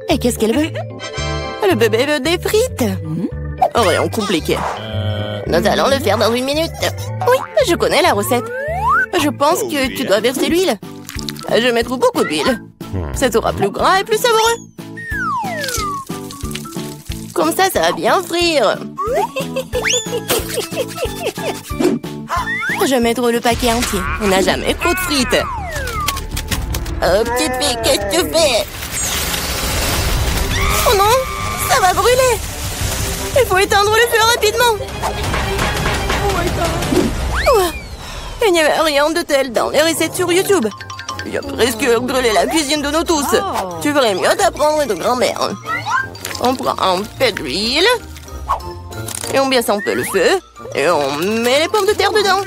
Et qu'est-ce qu'elle veut? Le bébé veut des frites. Rien compliqué. Nous allons le faire dans 1 minute. Oui, je connais la recette. Je pense que tu dois verser l'huile. Je vais mettre beaucoup d'huile. Ça sera plus gras et plus savoureux. Comme ça va bien frire. Je vais mettre le paquet entier. On n'a jamais trop de frites. Oh, petite fille, qu'est-ce que tu fais? Oh non, ça va brûler. Il faut éteindre le feu rapidement. Oh, il n'y avait rien de tel dans les recettes sur YouTube. Il a presque brûlé la cuisine de nous tous. Tu ferais mieux d'apprendre de grand-mère. On prend un peu d'huile. Et on baisse un peu le feu. Et on met les pommes de terre dedans.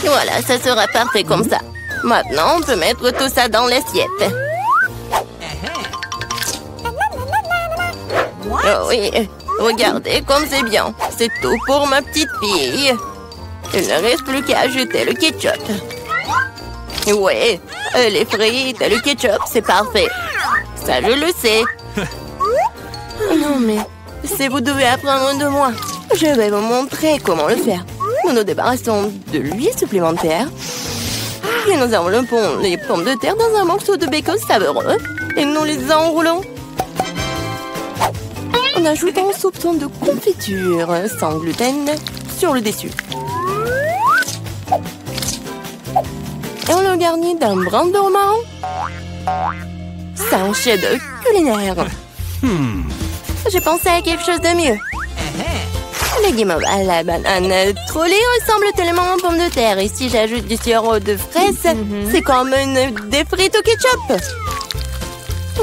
Voilà, ça sera parfait comme ça. Maintenant, on peut mettre tout ça dans l'assiette. Oh oui, regardez comme c'est bien. C'est tout pour ma petite fille. Il ne reste plus qu'à ajouter le ketchup. Ouais, les frites et le ketchup, c'est parfait. Ça, je le sais. Non, mais si vous devez apprendre de moi, je vais vous montrer comment le faire. Nous nous débarrassons de l'huile supplémentaire. Puis nous enveloppons les pommes de terre dans un morceau de bacon savoureux. Et nous les enroulons. On ajoute un soupçon de confiture sans gluten sur le dessus. Et on le garnit d'un brin de romarin. C'est un chef-d'œuvre culinaire. J'ai pensé à quelque chose de mieux. Les guimauves à la banane trollée ressemblent tellement aux pommes de terre. Et si j'ajoute du sirop de fraise, c'est comme des frites au ketchup.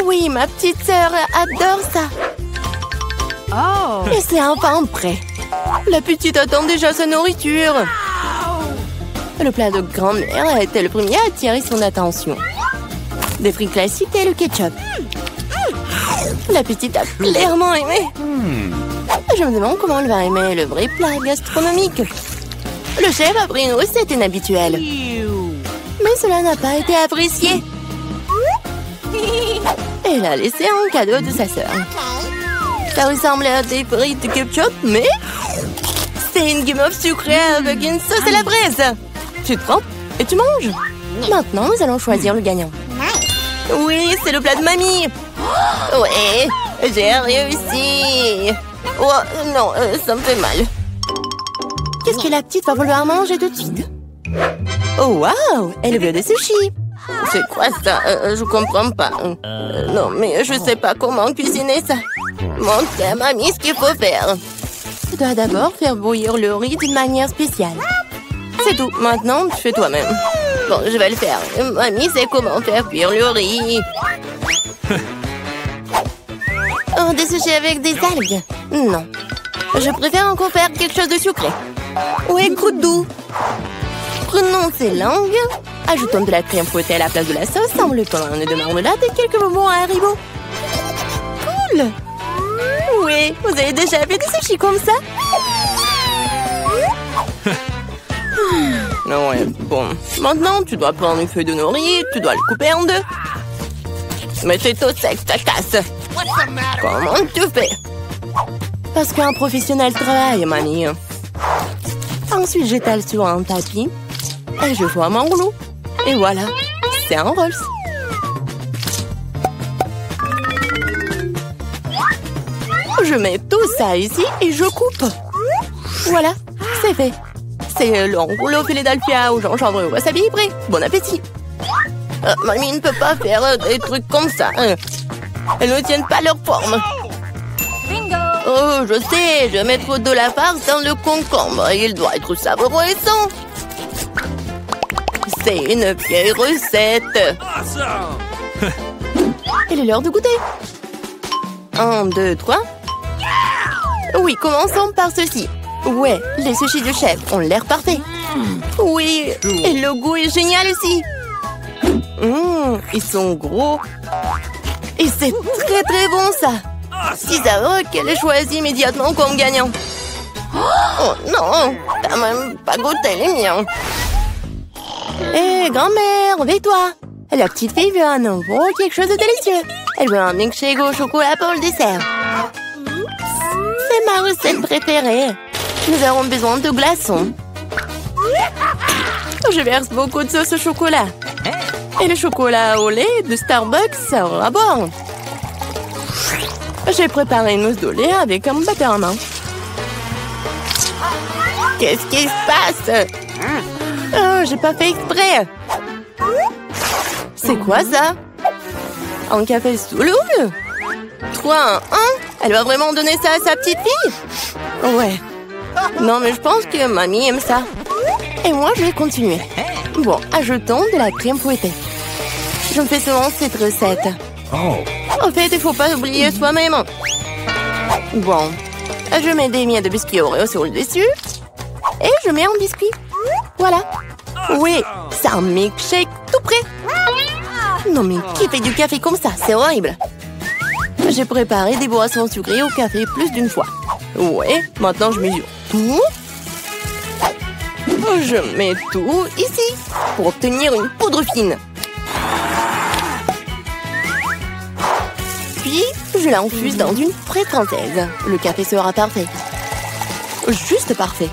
Oui, ma petite sœur adore ça. Et c'est enfin prêt. La petite attend déjà sa nourriture. Le plat de grand-mère a été le premier à attirer son attention. Des frites classiques et le ketchup. La petite a clairement aimé. Je me demande comment elle va aimer le vrai plat gastronomique. Le chef a pris une recette inhabituelle. Mais cela n'a pas été apprécié. Elle a laissé un cadeau de sa sœur. Ça ressemble à des frites de ketchup, mais c'est une guimauve sucrée avec une sauce à la braise. Tu te trempes et tu manges. Maintenant, nous allons choisir le gagnant. Oui, c'est le plat de mamie. Ouais, j'ai réussi. Oh, non, ça me fait mal. Qu'est-ce que la petite va vouloir manger tout de suite? Oh, waouh, elle veut des sushis. C'est quoi ça? Je comprends pas. Non, mais je sais pas comment cuisiner ça. Montre à mamie ce qu'il faut faire. Tu dois d'abord faire bouillir le riz d'une manière spéciale. C'est tout. Maintenant, tu fais toi-même. Bon, je vais le faire. Mamie sait comment faire cuire le riz. Oh, des sushis avec des algues? Non. Je préfère encore faire quelque chose de sucré. Ouais, croûte doux. Prenons ces langues. Ajoutons de la crème fouettée à la place de la sauce, enveloppons un nœud de marmelade et quelques bonbons à Haribo. Cool! Oui, vous avez déjà fait des sushis comme ça? Non, ouais, bon. Maintenant, tu dois prendre une feuille de nori, tu dois le couper en deux. Mais c'est tout sec, ça casse. Comment tu fais? Parce qu'un professionnel travaille, mamie. Ensuite, j'étale sur un tapis et je forme un rouleau. Et voilà, c'est un Rolls. Je mets tout ça ici et je coupe. Voilà, c'est fait. C'est le rouleau Philadelphia au gingembre et au wasabi prêt. Bon appétit. Mamie ne peut pas faire des trucs comme ça. Elles ne tiennent pas leur forme. Oh, je sais, je vais mettre de la farce dans le concombre. Il doit être savoureux et sain. C'est une vieille recette. Il est l'heure de goûter. 1, 2, 3. Oui, commençons par ceci. Ouais, les sushis du chef ont l'air parfaits. Oui, et le goût est génial aussi. Ils sont gros. Et c'est très très bon ça. Si savoureux qu'elle ait choisi immédiatement comme gagnant. Oh non, t'as même pas goûté les miens. Hé, grand-mère, réveille-toi. La petite fille veut un nouveau quelque chose de délicieux. Elle veut un milkshake au chocolat pour le dessert. C'est ma recette préférée. Nous aurons besoin de glaçons. Je verse beaucoup de sauce au chocolat. Et le chocolat au lait de Starbucks sera bon. J'ai préparé une mousse de lait avec un batteur à main. Qu'est-ce qui se passe? Oh, j'ai pas fait exprès. C'est quoi ça? Un café sous l'eau? 3, 1. Elle va vraiment donner ça à sa petite fille? Ouais. Non, mais je pense que mamie aime ça. Et moi, je vais continuer. Bon, ajoutons de la crème fouettée. Je me fais souvent cette recette. En fait, il faut pas oublier soi-même. Bon, je mets des miettes de biscuits Oreo sur le dessus. Et je mets un biscuit. Voilà. Oui, c'est un milkshake tout prêt. Non, mais qui fait du café comme ça? C'est horrible. J'ai préparé des boissons sucrées au café plus d'une fois. Ouais, maintenant je mesure tout. Je mets tout ici pour obtenir une poudre fine. Puis, je l'infuse dans une fraise française. Le café sera parfait. Juste parfait.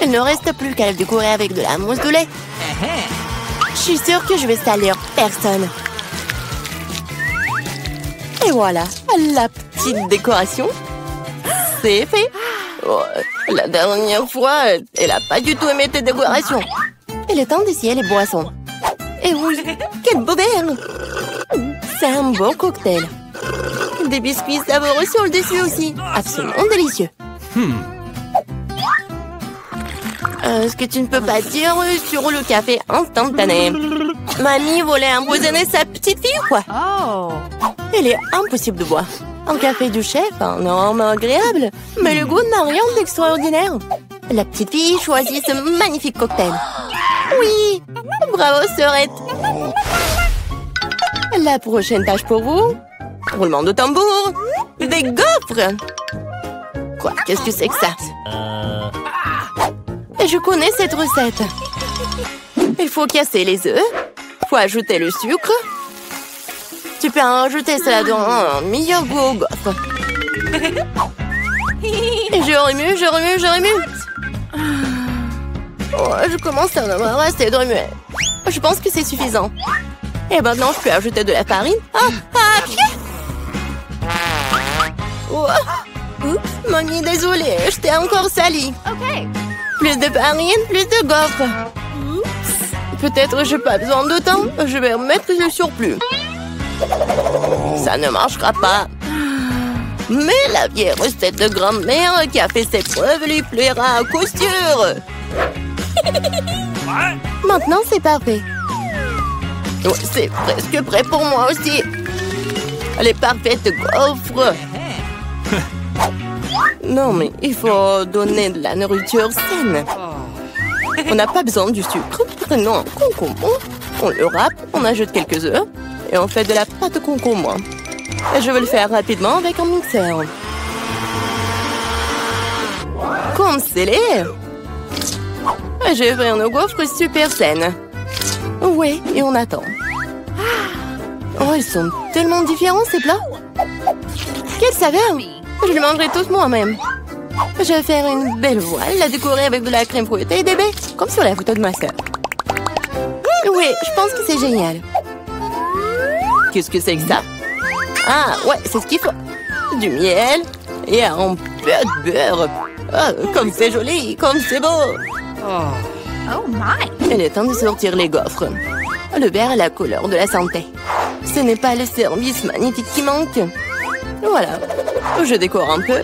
Il ne reste plus qu'à le décorer avec de la mousse de lait. Je suis sûre que je vais salir personne. Et voilà, la petite décoration. C'est fait. Oh, la dernière fois, elle n'a pas du tout aimé tes décorations. Il est temps d'essayer les boissons. Et oui, quel beau verre! C'est un beau cocktail. Des biscuits savoureux sur le dessus aussi. Absolument délicieux. Ce que tu ne peux pas dire sur le café instantané. Mamie voulait empoisonner sa petite fille ou quoi? Il est impossible de boire. Un café du chef, un arôme agréable, mais le goût n'a rien d'extraordinaire. La petite fille choisit ce magnifique cocktail. Oui, bravo sœurette. La prochaine tâche pour vous, roulement de tambour, des gaufres. Quoi, qu'est-ce que c'est que ça? Je connais cette recette. Il faut casser les œufs, faut ajouter le sucre. Tu peux en rajouter cela dans un meilleur goût aux gaufres. Et je remue. Oh, je commence à en avoir assez de remuer. Je pense que c'est suffisant. Et maintenant, je peux ajouter de la farine. Oh. Oups, mamie, désolée, je t'ai encore sali. Plus de farine, plus de gaufres. Peut-être je n'ai pas besoin de temps. Je vais remettre le surplus. Ça ne marchera pas. Mais la vieille recette de grand-mère qui a fait ses preuves lui plaira à coup sûr. Maintenant, c'est parfait. Ouais, c'est presque prêt pour moi aussi. Les parfaites gaufres. Non, mais il faut donner de la nourriture saine. On n'a pas besoin du sucre. Prenons un concombre. On le râpe, on ajoute quelques œufs et on fait de la pâte concombre. Et je vais le faire rapidement avec un mixeur. Comme scellé. J'ai fait une gaufre super saine. Ouais, et on attend. Oh, ils sont tellement différents ces plats. Quelle saveur! Je les mangerai tous moi-même. Je vais faire une belle voile, la décorer avec de la crème fouettée et des baies, comme sur la photo de ma sœur. Oui, je pense que c'est génial. Qu'est-ce que c'est que ça? Ah, ouais, c'est ce qu'il faut. Du miel et un peu de beurre. Oh, comme c'est joli, comme c'est beau. Oh my! Il est temps de sortir les gaufres. Le vert est la couleur de la santé. Ce n'est pas le service magnifique qui manque. Voilà. Je décore un peu.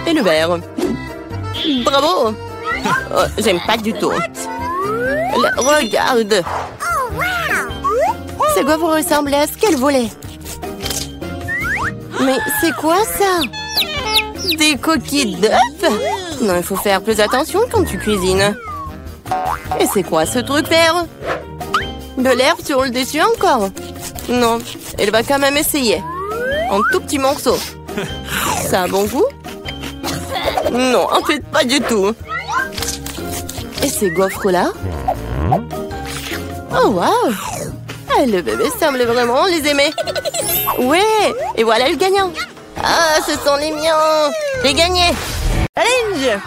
Et le vert. Bravo! Oh, j'aime pas du tout. Regarde! Ces gaufres ressemblent à ce qu'elle voulait. Mais c'est quoi ça? Des coquilles d'œufs? Non, il faut faire plus attention quand tu cuisines. Et c'est quoi ce truc vert? De l'herbe sur le dessus encore? Non, elle va quand même essayer. Un tout petit morceau. Ça a bon goût? Non, en fait, pas du tout. Et ces gaufres-là? Oh, wow! Ah, le bébé semble vraiment les aimer. Ouais! Et voilà le gagnant. Ah, ce sont les miens! J'ai gagné! Challenge!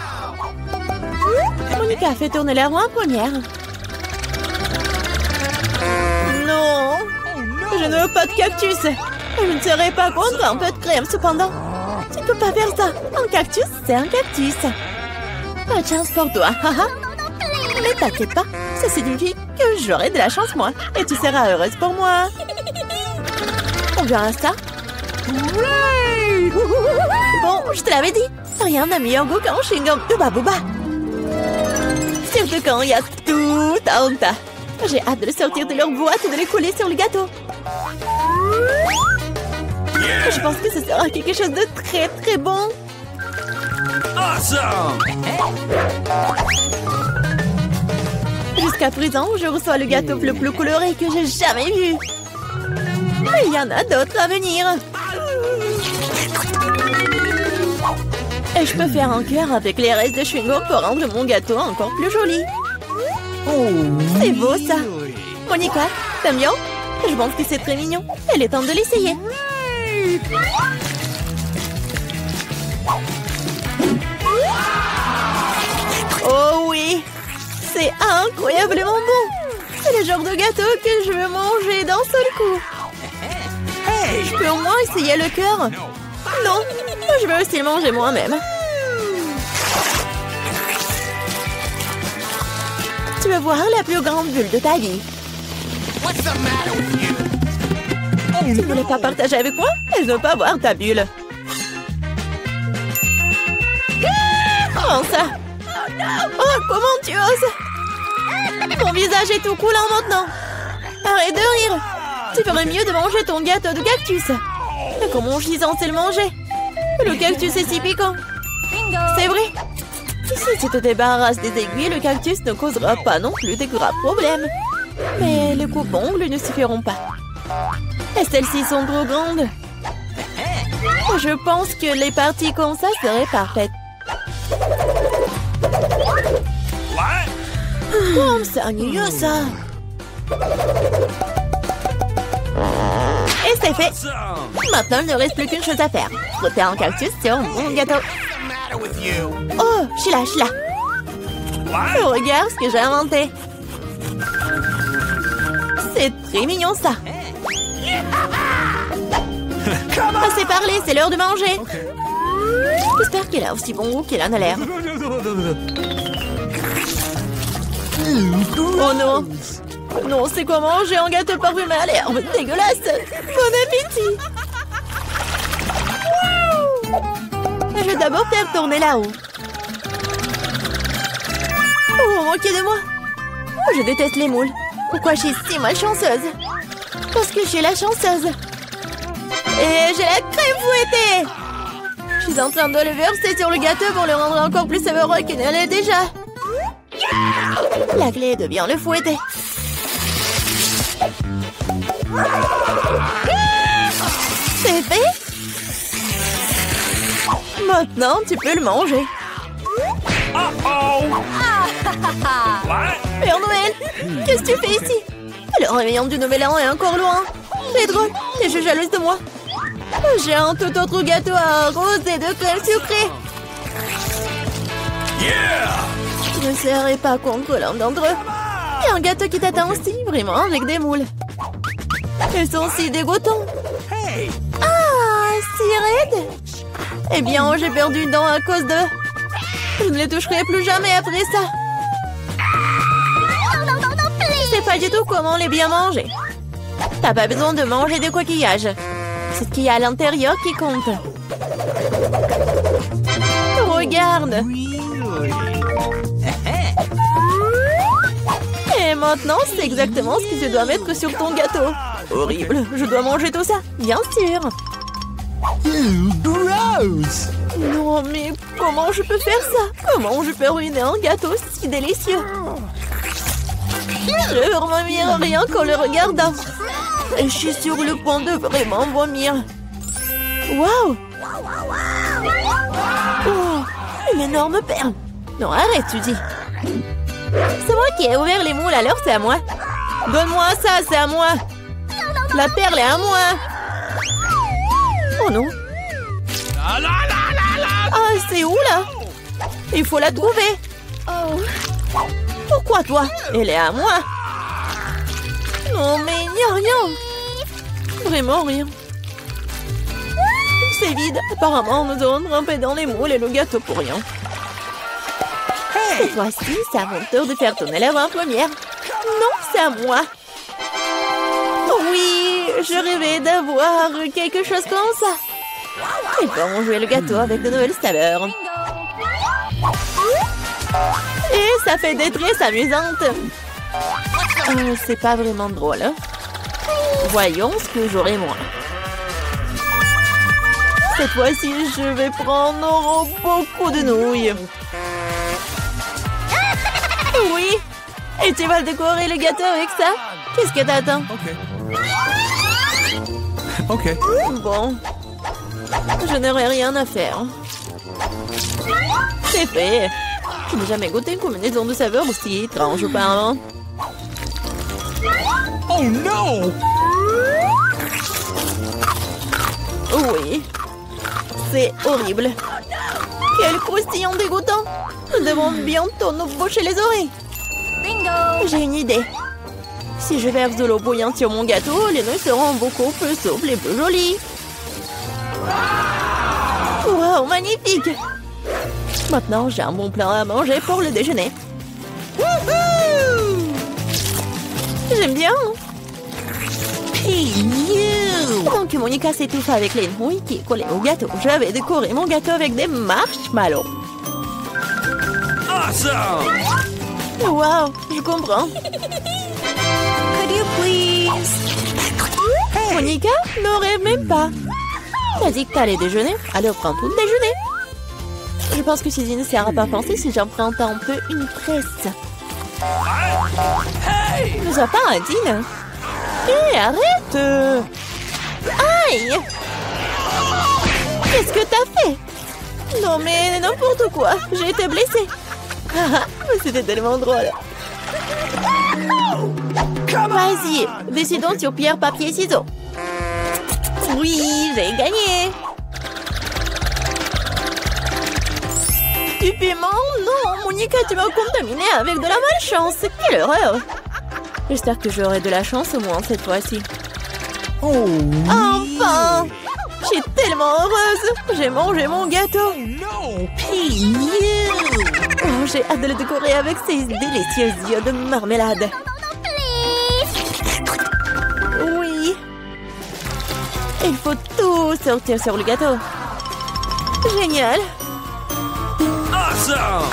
Monica fait tourner la roue en première. Non! Je ne veux pas de cactus. Je ne serais pas contre un peu de crème, cependant. Tu ne peux pas faire ça. Un cactus, c'est un cactus. Pas de chance pour toi. Mais t'inquiète pas, ça signifie que j'aurai de la chance, moi. Et tu seras heureuse pour moi. On verra ça. Bon, je te l'avais dit. Rien n'a meilleur goût qu'un chewing-gum Hubba Bubba. Surtout quand il y a tout un tas. J'ai hâte de le sortir de leur boîte et de les coller sur le gâteau. Je pense que ce sera quelque chose de très très bon. Awesome! Jusqu'à présent, je reçois le gâteau le plus coloré que j'ai jamais vu. Mais il y en a d'autres à venir. Et je peux faire un cœur avec les restes de chewing-gum pour rendre mon gâteau encore plus joli. C'est beau ça. Monica, t'aimes bien? Je pense que c'est très mignon. Il est temps de l'essayer. Oh oui! C'est incroyablement bon! C'est le genre de gâteau que je veux manger d'un seul coup. Je peux au moins essayer le cœur? Non, je veux aussi le manger moi-même. Tu veux voir la plus grande bulle de ta vie? Tu ne voulais pas partager avec moi? Je ne veux pas voir ta bulle. Comment ça? Oh, comment tu oses? Ton visage est tout coulant maintenant. Arrête de rire. Tu ferais mieux de manger ton gâteau de cactus. Mais comment je suis censée le manger? Le cactus est si piquant. C'est vrai. Si tu te débarrasses des aiguilles, le cactus ne causera pas non plus de graves problèmes. Mais les coupes-ongles ne suffiront pas. Et celles-ci sont trop grandes. Je pense que les parties comme ça seraient parfaites. Comme c'est ennuyeux ça. Et c'est fait. Maintenant, il ne reste plus qu'une chose à faire. Frotter un cactus sur mon gâteau. Oh, je suis là. Oh, regarde ce que j'ai inventé. C'est très mignon ça. Assez parlé, c'est l'heure de manger. J'espère qu'il a aussi bon goût qu'il en a l'air. Oh non. Non, c'est quoi manger un gâteau parfumé à l'herbe? Dégueulasse. Bon appétit. Je vais d'abord faire tourner là-haut. Oh, moquez de moi. Je déteste les moules. Pourquoi je suis si malchanceuse? Parce que je suis la chanceuse. Et j'ai la crème fouettée. Je suis en train de le verser sur le gâteau pour le rendre encore plus savoureux qu'il ne l'est déjà. La clé est de bien le fouetter. C'est fait. Maintenant, tu peux le manger. Père Noël, qu'est-ce que tu fais ici? Le réveillon du Nouvel An est encore loin. C'est drôle, t'es jalouse de moi. J'ai un tout autre gâteau à rose et de crème sucrée. Je ne serai pas contre l'un d'entre eux. Il y a un gâteau qui t'attend aussi, vraiment, avec des moules. Ils sont si dégoûtants. Ah, si raides. Eh bien, j'ai perdu une dent à cause d'eux. Je ne les toucherai plus jamais après ça. Je sais pas du tout comment les bien manger. T'as pas besoin de manger de coquillages. C'est ce qu'il y a à l'intérieur qui compte. Regarde. Et maintenant, c'est exactement ce que tu dois mettre sur ton gâteau. Horrible, je dois manger tout ça, bien sûr. Gross! Non, mais comment je peux faire ça? Comment je peux ruiner un gâteau si délicieux? Je veux vomir rien qu'en le regardant. Et je suis sur le point de vraiment vomir. Waouh! Oh, une énorme perle. Non, arrête, tu dis. C'est moi qui ai ouvert les moules, alors c'est à moi. Donne-moi ça, c'est à moi. La perle est à moi. Oh non. Ah, c'est où là? Il faut la trouver. Oh. Pourquoi toi? Elle est à moi. Non mais il n'y a rien. Vraiment rien. C'est vide. Apparemment, nous avons trempé dans les moules et le gâteau pour rien. Cette fois-ci, c'est à mon tour de faire tourner la roue en première. Non, c'est à moi. Oui, je rêvais d'avoir quelque chose comme ça. Et bon, jouer le gâteau avec de nouvelles saveurs. Et ça fait des tresses amusantes. C'est pas vraiment drôle. Hein? Voyons ce que j'aurai moi. Cette fois-ci, je vais prendre beaucoup de nouilles. Oui. Et tu vas décorer le gâteau avec ça? Qu'est-ce que t'attends? Ok. Bon. Je n'aurai rien à faire. C'est fait. Je n'ai jamais goûté une combinaison de saveurs aussi étrange auparavant. Oh non! Oui. C'est horrible. Quel croustillant dégoûtant. Nous devons bientôt nous boucher les oreilles. Bingo! J'ai une idée. Si je verse de l'eau bouillante sur mon gâteau, les nouilles seront beaucoup plus souples et plus jolies. Wow, magnifique! Maintenant, j'ai un bon plat à manger pour le déjeuner. J'aime bien. Pendant que Monica s'étouffe avec les nouilles qui collaient au gâteau, je vais décorer mon gâteau avec des marshmallows. Awesome! Wow, je comprends. Could you please? Monica, ne rêve même pas. T'as dit que t'allais déjeuner, alors prends tout le déjeuner. Je pense que ceci ne sert à pas penser si j'emprunte un peu une presse. Ne sois pas indigne. Hé, arrête! Aïe! Qu'est-ce que t'as fait? Non mais n'importe quoi, j'ai été blessée. C'était tellement drôle. Vas-y, décidons sur pierre, papier, ciseaux. Oui, j'ai gagné. Du piment? Non, Monica, tu m'as contaminé avec de la malchance. Quelle horreur! J'espère que j'aurai de la chance au moins cette fois-ci. Oh! Enfin! Je suis tellement heureuse! J'ai mangé mon gâteau! No! Oh, j'ai hâte de le décorer avec ces délicieux yeux de marmelade. Oui! Il faut tout sortir sur le gâteau. Génial! Awesome!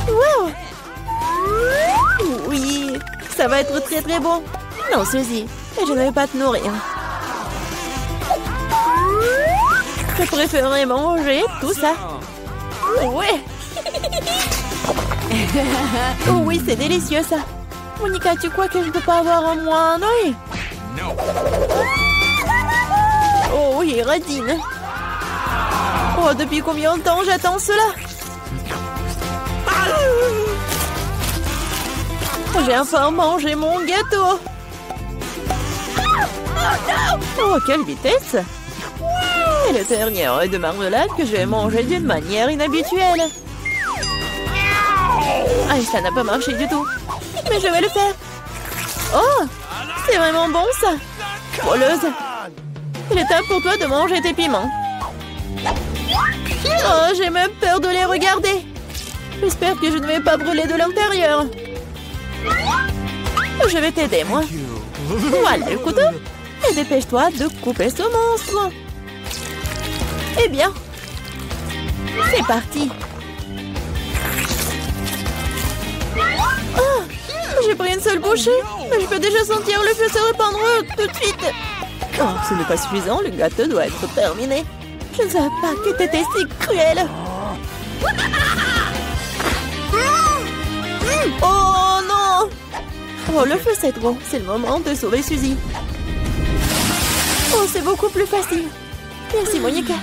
Wow! Oui! Ça va être très très bon. Non, Suzy, je ne vais pas te nourrir. Je préférerais manger tout ça. Ouais! Oh oui, c'est délicieux ça. Monica, tu crois que je ne peux pas avoir un moins un œil? No! Oh oui, radine. Oh, depuis combien de temps j'attends cela? J'ai enfin mangé mon gâteau. Oh, quelle vitesse! Et le dernier œil de marmelade que je vais manger d'une manière inhabituelle. Ah, ça n'a pas marché du tout. Mais je vais le faire. Oh, c'est vraiment bon ça. Voleuse. Il est temps pour toi de manger tes piments. Oh, j'ai même peur de les regarder. J'espère que je ne vais pas brûler de l'intérieur. Je vais t'aider, moi. Voilà le couteau. Et dépêche-toi de couper ce monstre. Eh bien, c'est parti. Oh, j'ai pris une seule bouchée, mais je peux déjà sentir le feu se répandre tout de suite. Oh, ce n'est pas suffisant, le gâteau doit être terminé. Je ne savais pas que t'étais si cruel. Oh non! Oh, le feu c'est trop. C'est le moment de sauver Suzy. Oh, c'est beaucoup plus facile. Merci, Monica.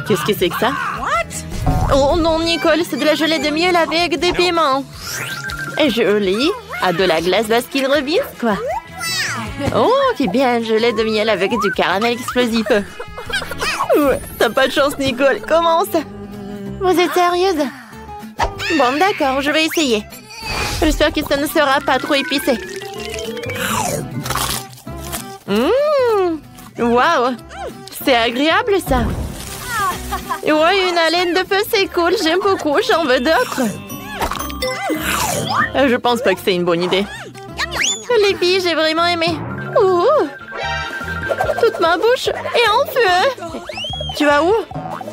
Qu'est-ce que c'est que ça? What? Oh non, Nicole, c'est de la gelée de miel avec des piments. Et joli. À de la glace Baskin Robbins, quoi. Oh, puis bien gelée de miel avec du caramel explosif. Ouais, t'as pas de chance, Nicole. Commence. Vous êtes sérieuse? Bon, d'accord, je vais essayer. J'espère que ça ne sera pas trop épicé. Waouh, c'est agréable, ça. Ouais, une haleine de feu, c'est cool. J'aime beaucoup, j'en veux d'autres. Je pense pas que c'est une bonne idée. Les filles, j'ai vraiment aimé. Ouh. Toute ma bouche est en feu. Tu vas où,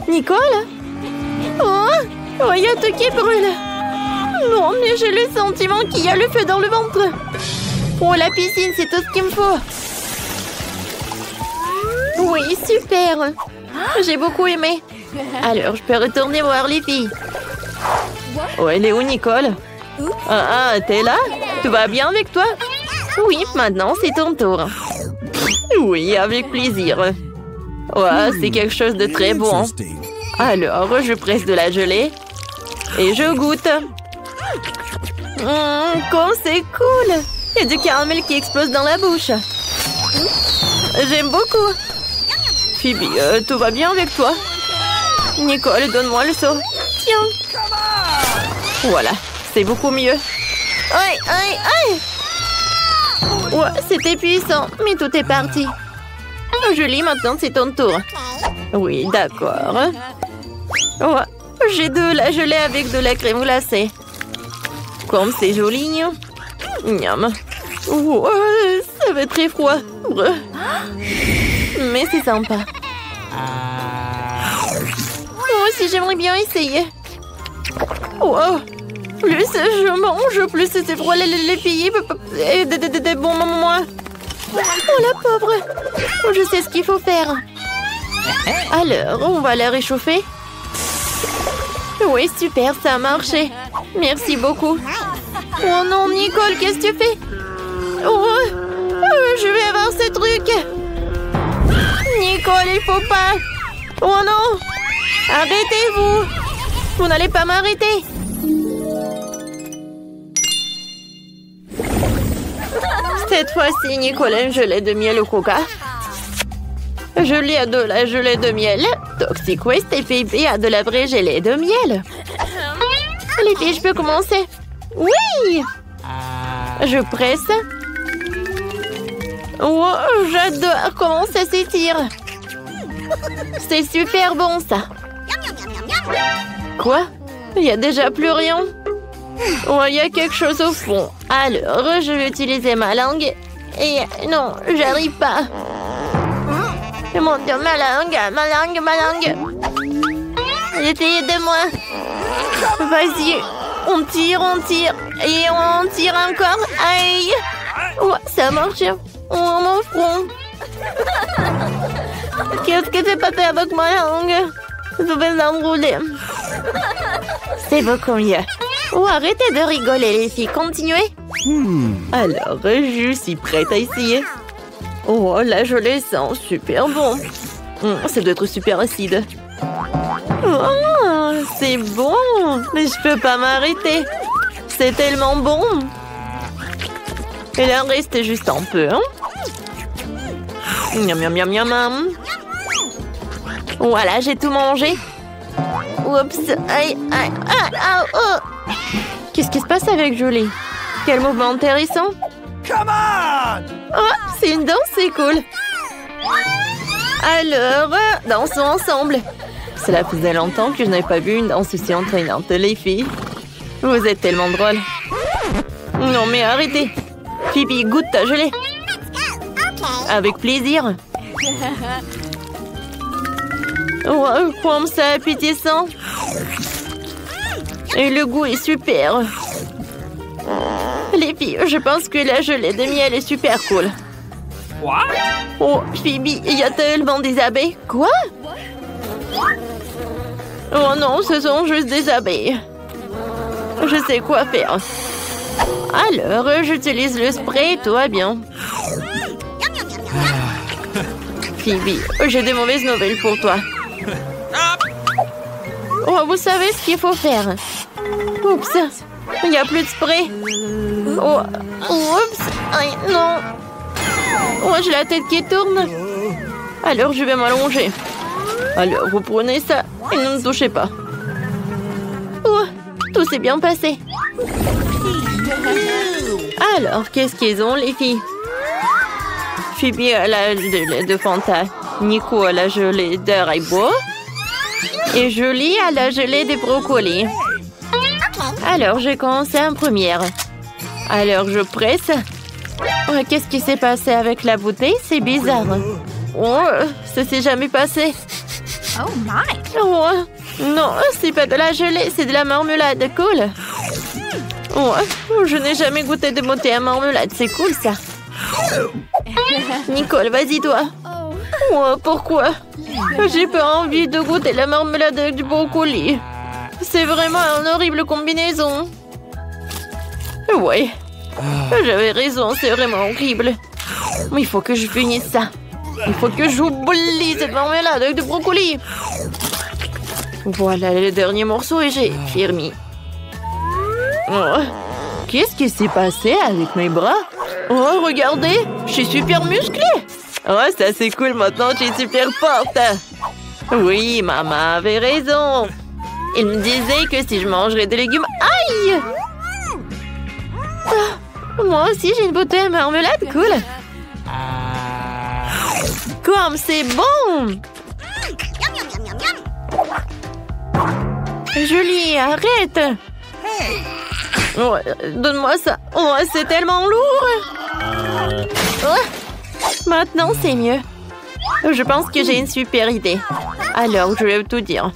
Nicole? Oh, il y a tout qui brûle. Non, mais j'ai le sentiment qu'il y a le feu dans le ventre. Oh, la piscine, c'est tout ce qu'il me faut. Oui, super. J'ai beaucoup aimé. Alors, je peux retourner voir les filles. Oh, elle est où, Nicole? Ah, t'es là? Tout va bien avec toi? Oui, maintenant, c'est ton tour. Oui, avec plaisir. Ouais, c'est quelque chose de très bon. Alors, je presse de la gelée et je goûte. Comme c'est cool! Il y a du caramel qui explose dans la bouche. J'aime beaucoup. Phoebe, tout va bien avec toi? Nicole, donne-moi le seau. Tiens. Voilà, c'est beaucoup mieux. Aïe, aïe, aïe! Ouais, c'était puissant, mais tout est parti. Julie, maintenant c'est ton tour. Oui, d'accord. Ouais, j'ai de la gelée avec de la crème glacée. Comme c'est joli. Miam. Oh, ça va être très froid. Mais c'est sympa. Moi aussi, j'aimerais bien essayer. Wow. Plus je mange, plus c'est froid. Les filles. Des bons moments. Oh, la pauvre. Je sais ce qu'il faut faire. Alors, on va la réchauffer. Oui, super, ça a marché. Merci beaucoup. Oh non, Nicole, qu'est-ce que tu fais? Oh, je vais avoir ce truc. Nicole, il faut pas. Oh non. Arrêtez-vous. Vous n'allez pas m'arrêter. Cette fois-ci, Nicole a une gelée de miel au coca. Julie a de la gelée de miel. Toxic Waste et Phoebe a de la vraie gelée de miel. Les filles, je peux commencer? Oui! Je presse. Oh, j'adore comment ça s'étire. C'est super bon, ça. Quoi? Il n'y a déjà plus rien? Oh, il y a quelque chose au fond. Alors, je vais utiliser ma langue. Et non, j'arrive pas. Mon Dieu, ma langue. Essayez de moi. Vas-y, on tire. Et on tire encore. Aïe. Oh, ça marche. Oh, mon front. Qu'est-ce que j'ai pas fait avec ma langue? Je vais l'enrouler. C'est beaucoup mieux. Oh, arrêtez de rigoler, les filles. Continuez. Alors, je suis prête à essayer. Oh, la gelée sent super bon. Ça doit être super acide. Oh, c'est bon. Mais je peux pas m'arrêter. C'est tellement bon. Il en reste juste un peu. Hein? Miam, miam, miam, miam, miam. Voilà, j'ai tout mangé. Oups. Aïe, aïe, aïe, oh. Qu'est-ce qui se passe avec Julie? Quel mouvement intéressant. Come on! Oh, c'est une danse, c'est cool. Alors, dansons ensemble. Cela faisait longtemps que je n'avais pas vu une danse aussi entraînante, les filles. Vous êtes tellement drôles. Non, mais arrêtez. Phoebe, goûte ta gelée. Avec plaisir. Wow, comme ça appétissant. Et le goût est super. Les filles, je pense que la gelée de miel est super cool. What? Oh, Phoebe, il y a tellement des abeilles. Quoi? Oh non, ce sont juste des abeilles. Je sais quoi faire. Alors, j'utilise le spray, tout va bien. Phoebe, j'ai des mauvaises nouvelles pour toi. Oh, vous savez ce qu'il faut faire. Oups, il n'y a plus de spray. Oh, oups, aïe, non. Oh, j'ai la tête qui tourne. Alors, je vais m'allonger. Alors, vous prenez ça et ne me touchez pas. Oh, tout s'est bien passé. Alors, qu'est-ce qu'ils ont, les filles? Phoebe a la gelée de Fanta. Nico a la gelée d'Haribo. Et Julie a la gelée de brocoli. Alors, j'ai commencé en première. Alors, je presse. Oh, qu'est-ce qui s'est passé avec la bouteille? C'est bizarre. Oh, ça s'est jamais passé. Oh my. Oh, non, c'est pas de la gelée, c'est de la marmelade. Cool. Oh, je n'ai jamais goûté de bouteille à marmelade. C'est cool, ça. Nicole, vas-y, toi. Oh, pourquoi? J'ai pas envie de goûter la marmelade avec du brocoli. C'est vraiment une horrible combinaison. Ouais, j'avais raison, c'est vraiment horrible. Mais il faut que je finisse ça. Il faut que j'oublie cette marmelade avec du brocoli. Voilà le dernier morceau et j'ai fini. Oh, qu'est-ce qui s'est passé avec mes bras? Oh, regardez, je suis super musclée. Oh, ça c'est cool, maintenant je suis super forte. Oui, maman avait raison. Il me disait que si je mangerais des légumes... Aïe! Ah, moi aussi j'ai une bouteille à marmelade, cool. Comme c'est bon! Julie, arrête! Oh, donne-moi ça. Oh, c'est tellement lourd. Oh, maintenant, c'est mieux. Je pense que j'ai une super idée. Alors, je vais tout dire.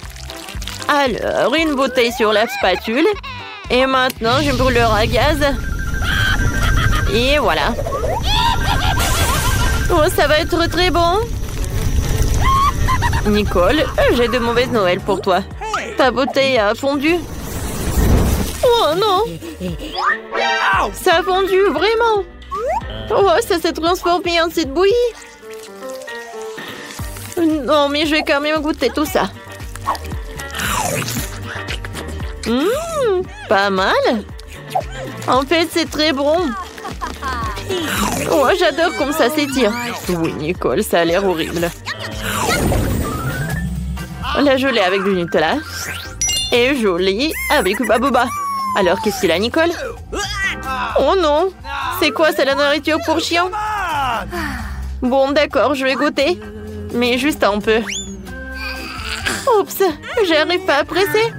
Alors, une bouteille sur la spatule. Et maintenant, je brûleur à gaz. Et voilà. Oh, ça va être très bon. Nicole, j'ai de mauvaises nouvelles pour toi. Ta bouteille a fondu. Oh non! Ça a fondu, vraiment! Oh, ça s'est transformé en cette bouillie! Non, mais je vais quand même goûter tout ça. Pas mal! En fait, c'est très bon. Oh, j'adore comme ça s'étire. Oui, Nicole, ça a l'air horrible. La gelée avec du Nutella. Et jolie avec Baboba. Alors, qu'est-ce qu'il a, Nicole? Oh non! C'est quoi, c'est la nourriture pour chien? Bon, d'accord, je vais goûter. Mais juste un peu. Oups, j'arrive pas à presser.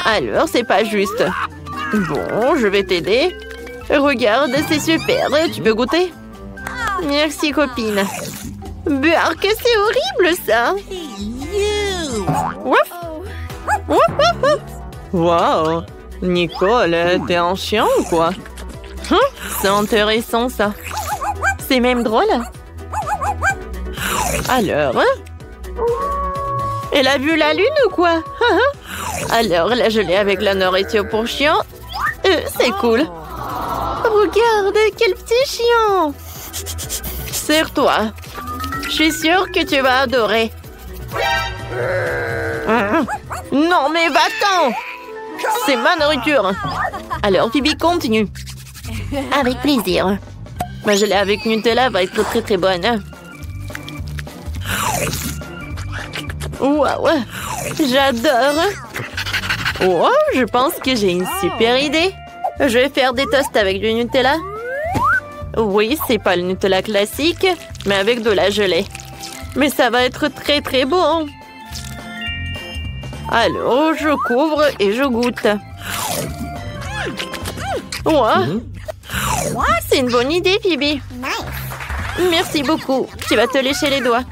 Alors, c'est pas juste. Bon, je vais t'aider. Regarde, c'est super. Tu veux goûter? Merci, copine. Burk, c'est horrible, ça. Ouf! Ouf, ouf, ouf. Wow! Nicole, t'es un chien ou quoi? C'est intéressant, ça. C'est même drôle. Alors, elle a vu la lune ou quoi? Alors, la gelée avec la nourriture pour chien, c'est cool. Regarde, quel petit chien! Serre-toi. Je suis sûre que tu vas adorer. Non, mais va-t'en! C'est ma nourriture. Alors, Phoebe, continue. Avec plaisir. Ma gelée avec Nutella va être très très bonne. Waouh, j'adore. Oh, je pense que j'ai une super idée. Je vais faire des toasts avec du Nutella. Oui, c'est pas le Nutella classique, mais avec de la gelée. Mais ça va être très très bon. Alors, je couvre et je goûte. Wow. C'est une bonne idée, Phoebe. Merci beaucoup. Tu vas te lécher les doigts.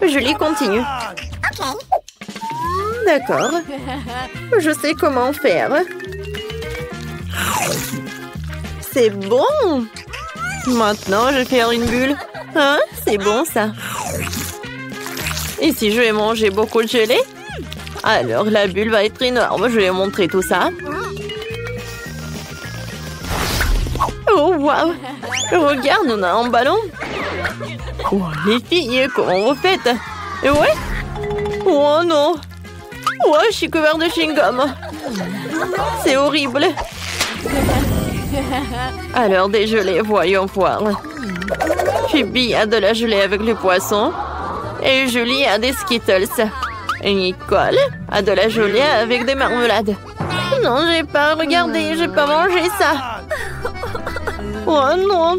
Julie continue. D'accord. Je sais comment faire. C'est bon. Maintenant, je vais faire une bulle. Hein? C'est bon, ça. Et si je vais manger beaucoup de gelée? Alors, la bulle va être énorme. Je vais montrer tout ça. Oh, waouh! Regarde, on a un ballon. Oh, les filles, comment vous faites? Ouais? Oh non! Ouais, je suis couvert de chewing-gum. C'est horrible. Alors, des gelées, voyons voir. Phoebe a de la gelée avec le poisson. Et Julie a des Skittles. Et Nicole a de la gelée avec des marmelades. Non, j'ai pas regardé, j'ai pas mangé ça. Oh non.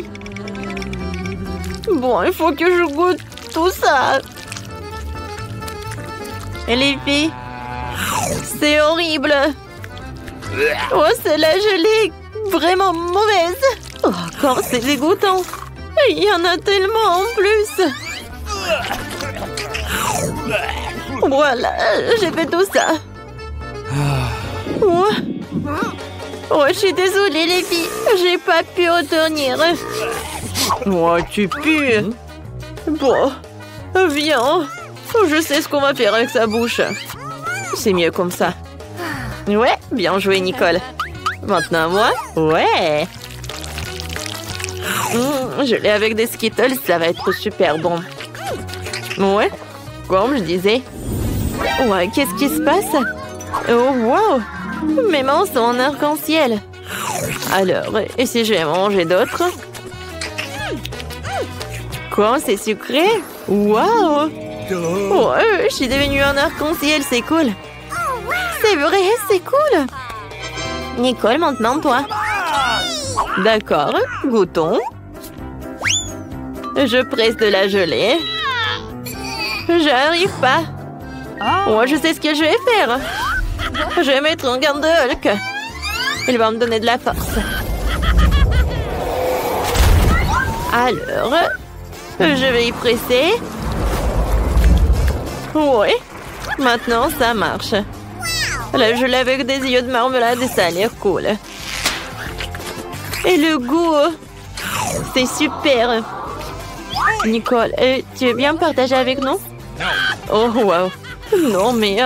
Bon, il faut que je goûte tout ça. Et les filles, c'est horrible. Oh, c'est la gelée vraiment mauvaise. Oh, quand c'est dégoûtant. Il y en a tellement en plus. Voilà, j'ai fait tout ça. Oh, je suis désolée les filles, j'ai pas pu retenir. Oh, tu pues. Bon, viens. Je sais ce qu'on va faire avec sa bouche. C'est mieux comme ça. Ouais, bien joué Nicole. Maintenant moi, ouais. Je l'ai avec des Skittles, ça va être super bon. Ouais, comme je disais. Ouais, qu'est-ce qui se passe? Oh, wow! Mes mains sont en arc-en-ciel. Alors, et si je vais manger d'autres? Quoi, c'est sucré? Wow! Oh, je suis devenue un arc-en-ciel, c'est cool. C'est vrai, c'est cool. Nicole, maintenant toi. D'accord, goûtons. Je presse de la gelée. J'arrive pas. Oh, je sais ce que je vais faire. Je vais mettre un garde de Hulk. Il va me donner de la force. Alors, je vais y presser. Oui, maintenant ça marche. La gelée avec des yeux de marmelade, ça a l'air cool. Et le goût, c'est super. Nicole, tu veux bien partager avec nous? Oh, wow. Non, mais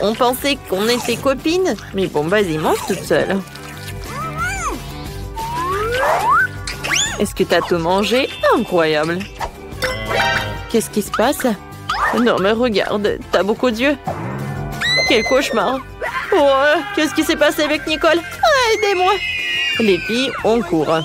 on pensait qu'on était copines. Mais bon, vas-y, mange toute seule. Est-ce que t'as tout mangé? Incroyable. Qu'est-ce qui se passe? Non, mais regarde, t'as beaucoup d'yeux. Quel cauchemar. Oh, qu'est-ce qui s'est passé avec Nicole? Aidez-moi. Les filles, on court.